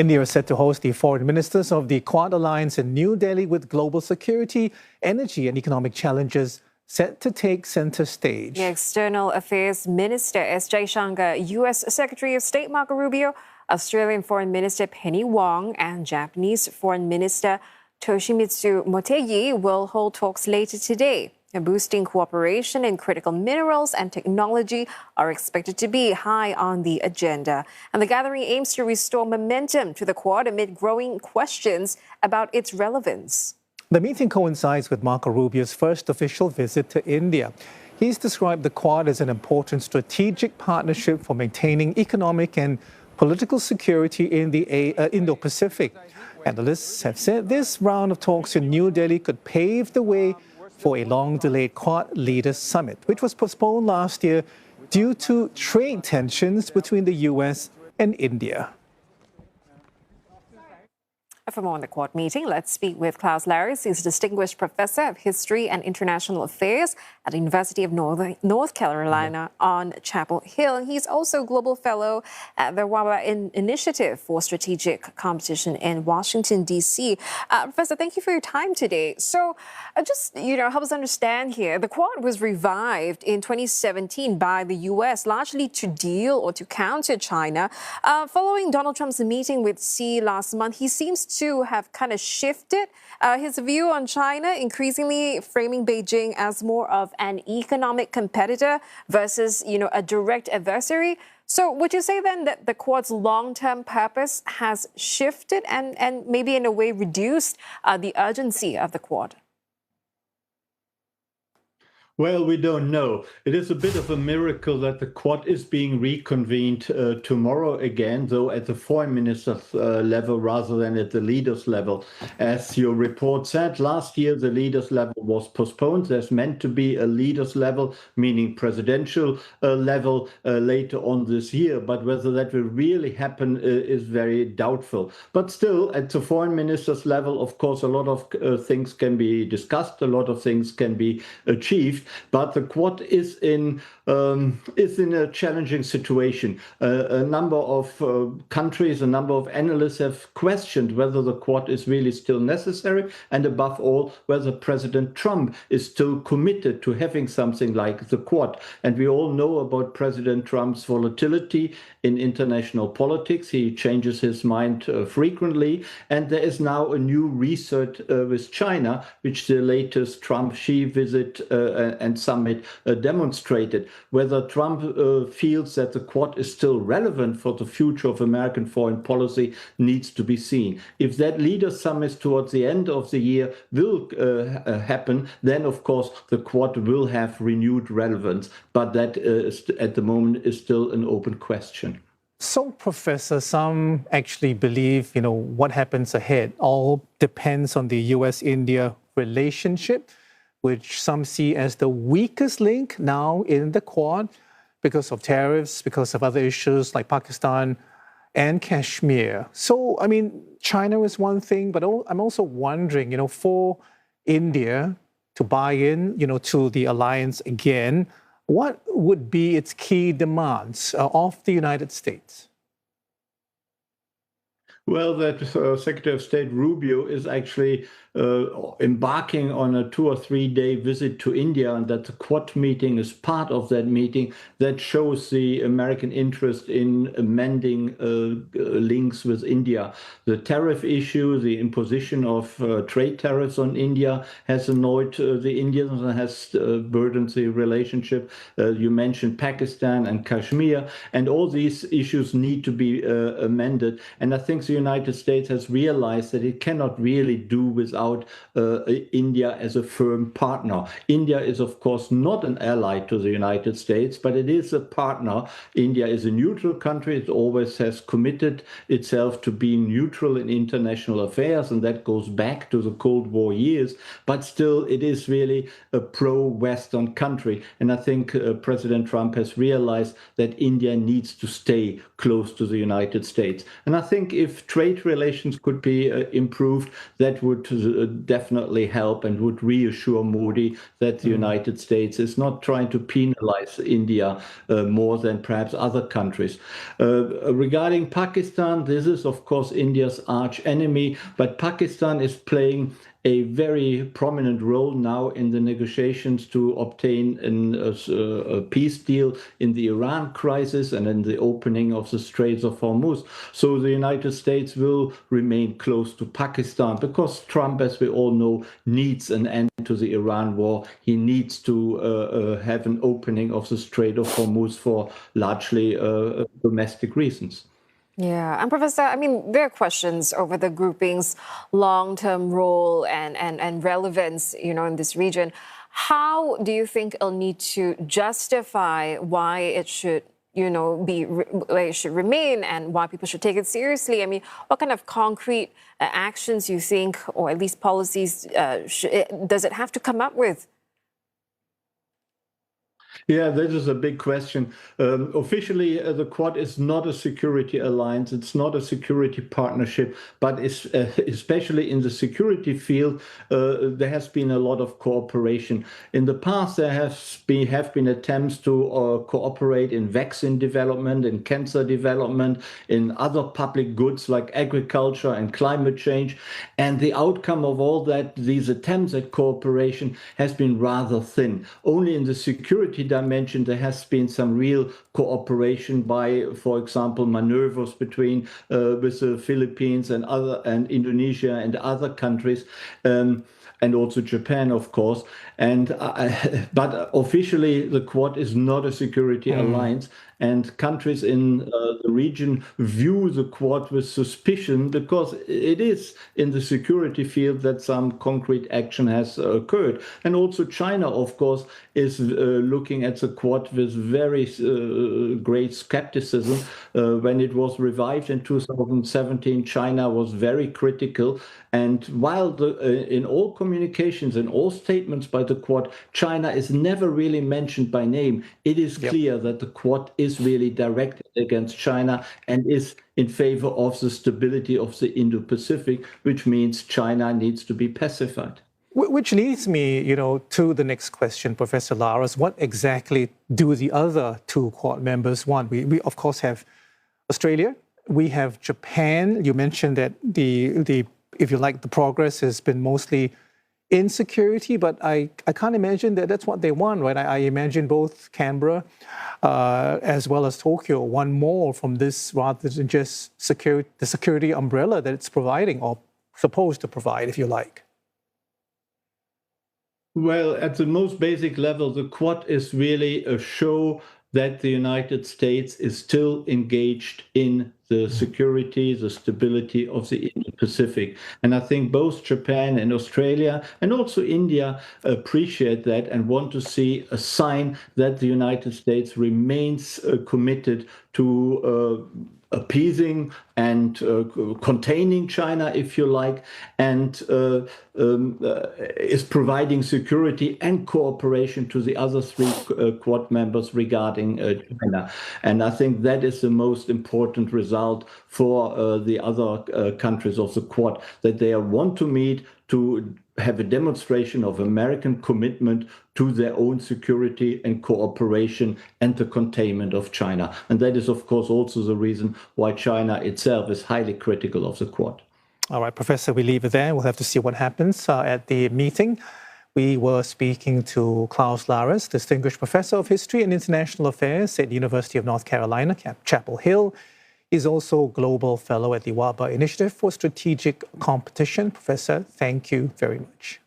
India is set to host the foreign ministers of the Quad Alliance in New Delhi, with global security, energy and economic challenges set to take center stage. The External Affairs Minister S. Jaishankar, U.S. Secretary of State Marco Rubio, Australian Foreign Minister Penny Wong and Japanese Foreign Minister Toshimitsu Motegi will hold talks later today. Boosting cooperation in critical minerals and technology are expected to be high on the agenda. And the gathering aims to restore momentum to the Quad amid growing questions about its relevance. The meeting coincides with Marco Rubio's first official visit to India. He's described the Quad as an important strategic partnership for maintaining economic and political security in the Indo-Pacific. Analysts have said this round of talks in New Delhi could pave the way for a long-delayed Quad Leaders Summit, which was postponed last year due to trade tensions between the U.S. and India. For more on the Quad meeting, let's speak with Klaus Larres. He's a distinguished professor of history and international affairs at the University of North Carolina on Chapel Hill. He's also global fellow at the WAWA Initiative for Strategic Competition in Washington, D.C. Professor, thank you for your time today. So just, help us understand here. The Quad was revived in 2017 by the U.S., largely to deal or to counter China. Following Donald Trump's meeting with Xi last month, he seems to have kind of shifted his view on China, increasingly framing Beijing as more of an economic competitor versus, a direct adversary. So would you say then that the Quad's long-term purpose has shifted and maybe in a way reduced the urgency of the Quad? Well, we don't know. It is a bit of a miracle that the Quad is being reconvened tomorrow again, though at the foreign ministers level rather than at the leaders level. As your report said, last year the leaders level was postponed. There's meant to be a leaders level, meaning presidential level later on this year. But whether that will really happen is very doubtful. But still, at the foreign ministers level, of course, a lot of things can be discussed, a lot of things can be achieved. But the Quad is in a challenging situation. A number of countries, a number of analysts have questioned whether the Quad is really still necessary, and above all, whether President Trump is still committed to having something like the Quad. And we all know about President Trump's volatility in international politics. He changes his mind frequently, and there is now a new research with China, which the latest Trump-Xi visit and summit demonstrated. Whether Trump feels that the Quad is still relevant for the future of American foreign policy needs to be seen. If that leaders summit towards the end of the year will happen, then of course the Quad will have renewed relevance. But that at the moment is still an open question. So, Professor, some actually believe, what happens ahead all depends on the US-India relationship, which some see as the weakest link now in the Quad because of tariffs, because of other issues like Pakistan and Kashmir. So, China is one thing, but I'm also wondering, for India to buy in, to the alliance again, what would be its key demands of the United States? Well, that Secretary of State Rubio is actually embarking on a 2 or 3 day visit to India, and that the Quad meeting is part of that meeting. That shows the American interest in amending links with India. The tariff issue, the imposition of trade tariffs on India has annoyed the Indians and has burdened the relationship. You mentioned Pakistan and Kashmir, and all these issues need to be amended. And I think the United States has realized that it cannot really do without India as a firm partner. India is, of course, not an ally to the United States, but it is a partner. India is a neutral country. It always has committed itself to being neutral in international affairs, and that goes back to the Cold War years. But still, it is really a pro-Western country. And I think President Trump has realized that India needs to stay close to the United States. And I think if if trade relations could be improved, that would definitely help and would reassure Modi that the United States is not trying to penalize India more than perhaps other countries. Regarding Pakistan, this is of course India's arch enemy, but Pakistan is playing a very prominent role now in the negotiations to obtain a peace deal in the Iran crisis and in the opening of the Straits of Hormuz. So the United States will remain close to Pakistan because Trump, as we all know, needs an end to the Iran war. He needs to have an opening of the Strait of Hormuz for largely domestic reasons. Yeah, and Professor, I mean, there are questions over the grouping's long-term role and relevance, in this region. How do you think it'll need to justify why it should, why it should remain and why people should take it seriously? I mean, what kind of concrete actions you think, or at least policies, does it have to come up with? Yeah, this is a big question. Officially, the Quad is not a security alliance. It's not a security partnership, but especially in the security field, there has been a lot of cooperation. In the past, there have been attempts to cooperate in vaccine development, in cancer development, in other public goods like agriculture and climate change. And the outcome of all that, these attempts at cooperation, has been rather thin. Only in the security dimension, there has been some real cooperation by, for example, maneuvers between with the Philippines and Indonesia and other countries, and also Japan, of course. But officially, the Quad is not a security alliance. And countries in the region view the Quad with suspicion because it is in the security field that some concrete action has occurred. And also China, of course, is looking at the Quad with very great skepticism. When it was revived in 2017, China was very critical. And while in all communications, in all statements by the Quad, China is never really mentioned by name, it is clear that the Quad is really directed against China and is in favor of the stability of the Indo-Pacific, which means China needs to be pacified. Which leads me, to the next question, Professor Larres. What exactly do the other two Quad members want? We of course have Australia, we have Japan. You mentioned that the if you like, the progress has been mostly in security, but I can't imagine that that's what they want, right? I imagine both Canberra as well as Tokyo want more from this rather than just the security umbrella that it's providing or supposed to provide, if you like. Well, at the most basic level, the Quad is really a show that the United States is still engaged in the security, the stability of the Indo-Pacific. And I think both Japan and Australia and also India appreciate that and want to see a sign that the United States remains committed to appeasing and containing China, if you like, and is providing security and cooperation to the other three Quad members regarding China. And I think that is the most important result for the other countries of the Quad, that they want to meet to have a demonstration of American commitment to their own security and cooperation and the containment of China. And that is, of course, also the reason why China itself is highly critical of the Quad. All right, Professor, we leave it there. We'll have to see what happens at the meeting. We were speaking to Klaus Larres, Distinguished Professor of History and International Affairs at the University of North Carolina, Chapel Hill. He's also Global Fellow at the WABA Initiative for Strategic Competition. Professor, thank you very much.